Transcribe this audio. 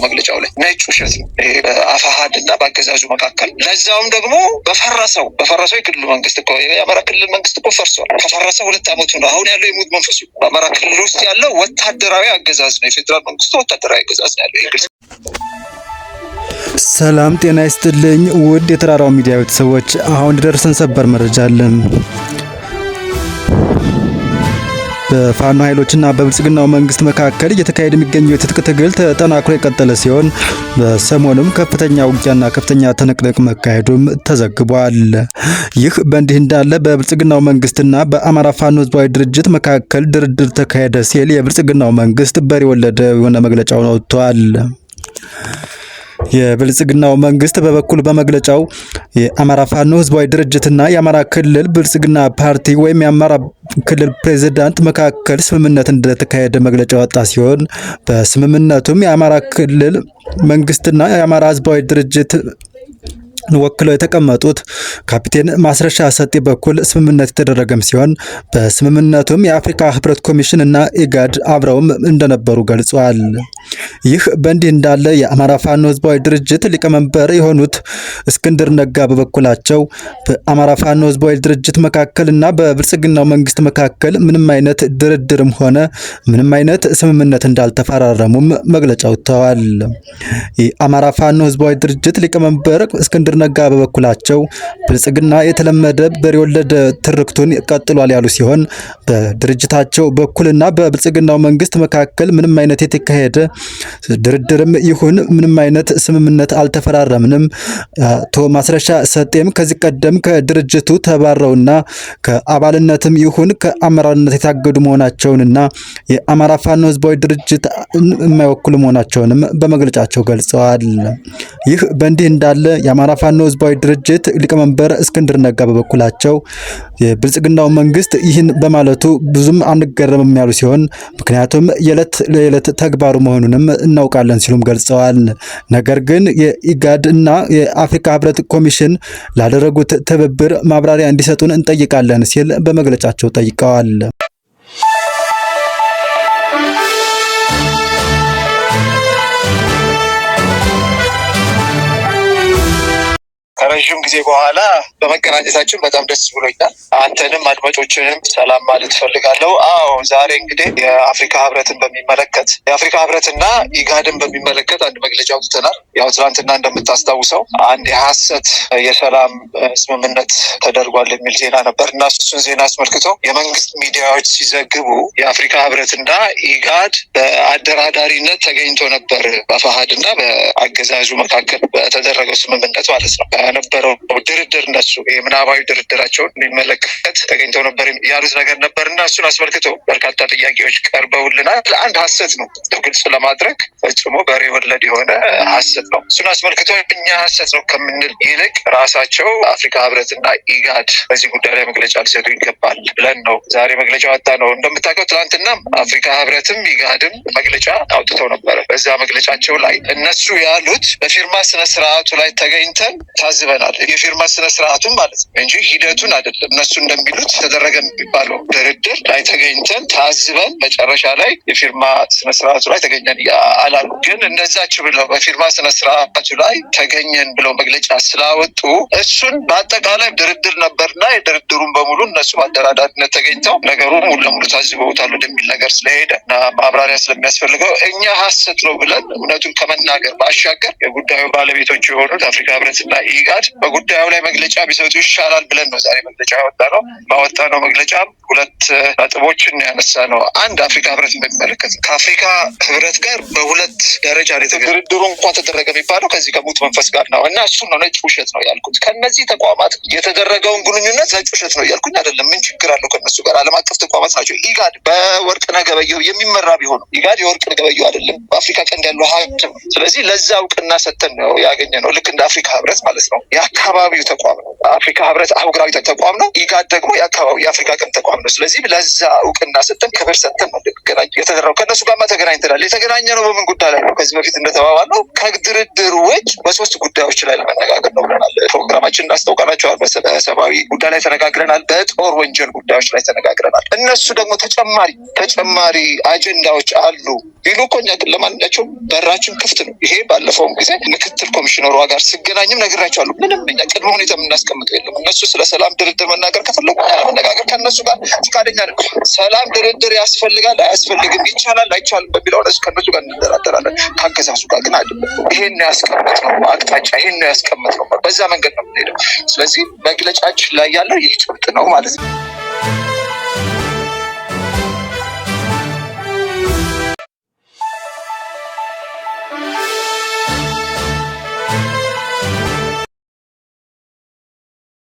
መግለጫው ላይ ነጭ ውሸት ነው በአፋሃድና በአገዛዙ መካከል ለዛውም ደግሞ በፈረሰው የክልሉ መንግስት እኮ የአማራ ክልል መንግስት እኮ ፈርሷል። ከፈረሰ 2 ዓመቱ ነው። አሁን ያለው የሙት መንፈሱ በአማራ ክልል ውስጥ ያለው ወታደራዊ አገዛዝ ነው። የፌዴራል መንግስቱ ወታደራዊ አገዛዝ ነው ያለው። ሰላም ጤና ይስጥልኝ ውድ የተራራው ሚዲያ ቤተሰቦች፣ አሁን ደርሰን ሰበር መረጃ አለን። በፋኖ ኃይሎችና በብልጽግናው መንግስት መካከል እየተካሄደ የሚገኘው የትጥቅ ትግል ተጠናክሮ የቀጠለ ሲሆን በሰሞኑም ከፍተኛ ውጊያና ከፍተኛ ትንቅንቅ መካሄዱም ተዘግቧል። ይህ በእንዲህ እንዳለ በብልጽግናው መንግስትና በአማራ ፋኖ ህዝባዊ ድርጅት መካከል ድርድር ተካሄደ ሲል የብልጽግናው መንግስት በሬ ወለደ የሆነ መግለጫውን አውጥቷል። የብልጽግናው መንግስት በበኩል በመግለጫው የአማራ ፋኖ ህዝባዊ ድርጅትና የአማራ ክልል ብልጽግና ፓርቲ ወይም የአማራ ክልል ፕሬዝዳንት መካከል ስምምነት እንደተካሄደ መግለጫ ወጣ ሲሆን በስምምነቱም የአማራ ክልል መንግስትና የአማራ ህዝባዊ ድርጅት ወክለው የተቀመጡት ካፒቴን ማስረሻ ሰጤ በኩል ስምምነት የተደረገም ሲሆን በስምምነቱም የአፍሪካ ህብረት ኮሚሽን እና ኢጋድ አብረውም እንደነበሩ ገልጿል። ይህ በእንዲህ እንዳለ የአማራ ፋኖ ህዝባዊ ድርጅት ሊቀመንበር የሆኑት እስክንድር ነጋ በበኩላቸው በአማራ ፋኖ ህዝባዊ ድርጅት መካከልና በብልጽግናው መንግስት መካከል ምንም አይነት ድርድርም ሆነ ምንም አይነት ስምምነት እንዳልተፈራረሙም መግለጫ ወጥተዋል። የአማራ ፋኖ ህዝባዊ ድርጅት ሊቀመንበር እስክንድር ነጋ በበኩላቸው ብልጽግና የተለመደ በሬ ወለደ ትርክቱን ቀጥሏል ያሉ ሲሆን በድርጅታቸው በኩልና በብልጽግናው መንግስት መካከል ምንም አይነት የተካሄደ ድርድርም ይሁን ምንም አይነት ስምምነት አልተፈራረምንም። አቶ ማስረሻ ሰጤም ከዚህ ቀደም ከድርጅቱ ተባረውና ከአባልነትም ይሁን ከአመራርነት የታገዱ መሆናቸውንና የአማራ ፋኖ ህዝባዊ ድርጅት የማይወክሉ መሆናቸውንም በመግለጫቸው ገልጸዋል። ይህ በእንዲህ እንዳለ የአማራ ፋኖ ህዝባዊ ድርጅት ሊቀመንበር እስክንድር ነጋ በበኩላቸው የብልጽግናው መንግስት ይህን በማለቱ ብዙም አንገረምም ያሉ ሲሆን ምክንያቱም የዕለት ለዕለት ተግባሩ መሆኑንም እናውቃለን ሲሉም ገልጸዋል። ነገር ግን የኢጋድ እና የአፍሪካ ህብረት ኮሚሽን ላደረጉት ትብብር ማብራሪያ እንዲሰጡን እንጠይቃለን ሲል በመግለጫቸው ጠይቀዋል። ከረዥም ጊዜ በኋላ በመገናኘታችን በጣም ደስ ብሎኛል። አንተንም አድማጮችንም ሰላም ማለት ፈልጋለሁ። አዎ ዛሬ እንግዲህ የአፍሪካ ህብረትን በሚመለከት የአፍሪካ ህብረትና ኢጋድን በሚመለከት አንድ መግለጫ አውጥተናል። ያው ትናንትና እንደምታስታውሰው አንድ የሐሰት የሰላም ስምምነት ተደርጓል የሚል ዜና ነበር እና እሱን ዜና አስመልክቶ የመንግስት ሚዲያዎች ሲዘግቡ የአፍሪካ ህብረትና ኢጋድ በአደራዳሪነት ተገኝቶ ነበር በአፋሃድና በአገዛዙ መካከል በተደረገው ስምምነት ማለት ነው ነበረው ድርድር እነሱ የምናባዊ ድርድራቸውን የሚመለከት ተገኝተው ነበር ያሉት ነገር ነበርና እሱን አስመልክቶ በርካታ ጥያቄዎች ቀርበውልናል። አንድ ሐሰት ነው ግልጽ ለማድረግ ፈጽሞ በሬ ወለድ የሆነ ሐሰት ነው። እሱን አስመልክቶ እኛ ሐሰት ነው ከምንል ይልቅ ራሳቸው አፍሪካ ህብረትና ኢጋድ በዚህ ጉዳይ ላይ መግለጫ ሊሰጡ ይገባል ብለን ነው ዛሬ መግለጫ ወጣ ነው። እንደምታውቀው ትናንትና አፍሪካ ህብረትም ኢጋድም መግለጫ አውጥተው ነበር። በዛ መግለጫቸው ላይ እነሱ ያሉት በፊርማ ስነ ስርዓቱ ላይ ተገኝተን ታዝበናል። የፊርማ ስነ ስርዓቱን ማለት ነው እንጂ ሂደቱን አይደለም። እነሱ እንደሚሉት ተደረገ የሚባለው ድርድር ላይ ተገኝተን ታዝበን መጨረሻ ላይ የፊርማ ስነ ስርዓቱ ላይ ተገኘን አላሉ። ግን እንደዛች ብለው በፊርማ ስነ ስርዓቱ ላይ ተገኘን ብለው መግለጫ ስላወጡ እሱን በአጠቃላይ ድርድር ነበርና የድርድሩን በሙሉ እነሱ በአደራዳሪነት ተገኝተው ነገሩ ሙሉ ለሙሉ ታዝበውታል ወደሚል ነገር ስለሄደ እና ማብራሪያ ስለሚያስፈልገው እኛ ሐሰት ነው ብለን እውነቱን ከመናገር ባሻገር የጉዳዩ ባለቤቶች የሆኑት አፍሪካ ህብረትና ኢጋድ በጉዳዩ ላይ መግለጫ ቢሰጡ ይሻላል ብለን ነው ዛሬ መግለጫ ያወጣነው። ባወጣነው መግለጫ 2 ነጥቦችን ያነሳ ነው። አንድ አፍሪካ ህብረትን በሚመለከት ከአፍሪካ ህብረት ጋር በ2 ደረጃ ላይ ድርድሩ እንኳን ተደረገ የሚባለው ከዚህ ከሙት መንፈስ ጋር ነው እና እሱ ነው ነጭ ውሸት ነው ያልኩት። ከነዚህ ተቋማት የተደረገውን ግንኙነት ነጭ ውሸት ነው ያልኩኝ አይደለም። ምን ችግር አለው ከነሱ ጋር? ዓለም አቀፍ ተቋማት ናቸው። ኢጋድ በወርቅነህ ገበየሁ የሚመራ ቢሆን ኢጋድ የወርቅነህ ገበየሁ አይደለም፣ በአፍሪካ ቀንድ ያለው ሀብት ነው። ስለዚህ ለዛ እውቅና ሰጥተን ነው ያገኘ ነው። ልክ እንደ አፍሪካ ህብረት ማለት ነው የአካባቢው ተቋም ነው። አፍሪካ ህብረት አህጉራዊ ተቋም ነው። ኢጋድ ደግሞ የአካባቢው የአፍሪካ ቀንድ ተቋም ነው። ስለዚህ ለዛ እውቅና ሰጥተን ክብር ሰጥተን እንድንገናኝ የተደረገው። ከእነሱ ጋርማ ተገናኝተናል። የተገናኘ ነው በምን ጉዳይ ላይ ነው? ከዚህ በፊት እንደተባባልነው ከድርድር ውጭ በ3 ጉዳዮች ላይ ለመነጋገር ነው ብለናል። ፕሮግራማችን እናስታውቃላቸዋል። በሰብአዊ ጉዳይ ላይ ተነጋግረናል። በጦር ወንጀል ጉዳዮች ላይ ተነጋግረናል። እነሱ ደግሞ ተጨማሪ አጀንዳዎች አሉ ቢሉ እኮ እኛ ግን ለማንኛቸውም በራችን ክፍት ነው። ይሄ ባለፈውም ጊዜ ምክትል ኮሚሽነሯ ጋር ስገናኝም ነግራቸዋለሁ። ምንም እኛ ቅድመ ሁኔታ የምናስቀምጠው የለም። እነሱ ስለ ሰላም ድርድር መናገር ከፈለጉ መነጋገር ከእነሱ ጋር ፈቃደኛ ነው። ሰላም ድርድር ያስፈልጋል አያስፈልግም፣ ይቻላል አይቻልም በሚለው ከእነሱ ጋር እንደራደራለን። ከአገዛዙ ጋር ግን አይደለም። ይሄን ያስቀምጥነው አቅጣጫ፣ ይሄን ያስቀምጥነው በዛ መንገድ ነው የምንሄደው። ስለዚህ መግለጫችን ላይ ያለው ይህ ጭብጥ ነው ማለት ነው።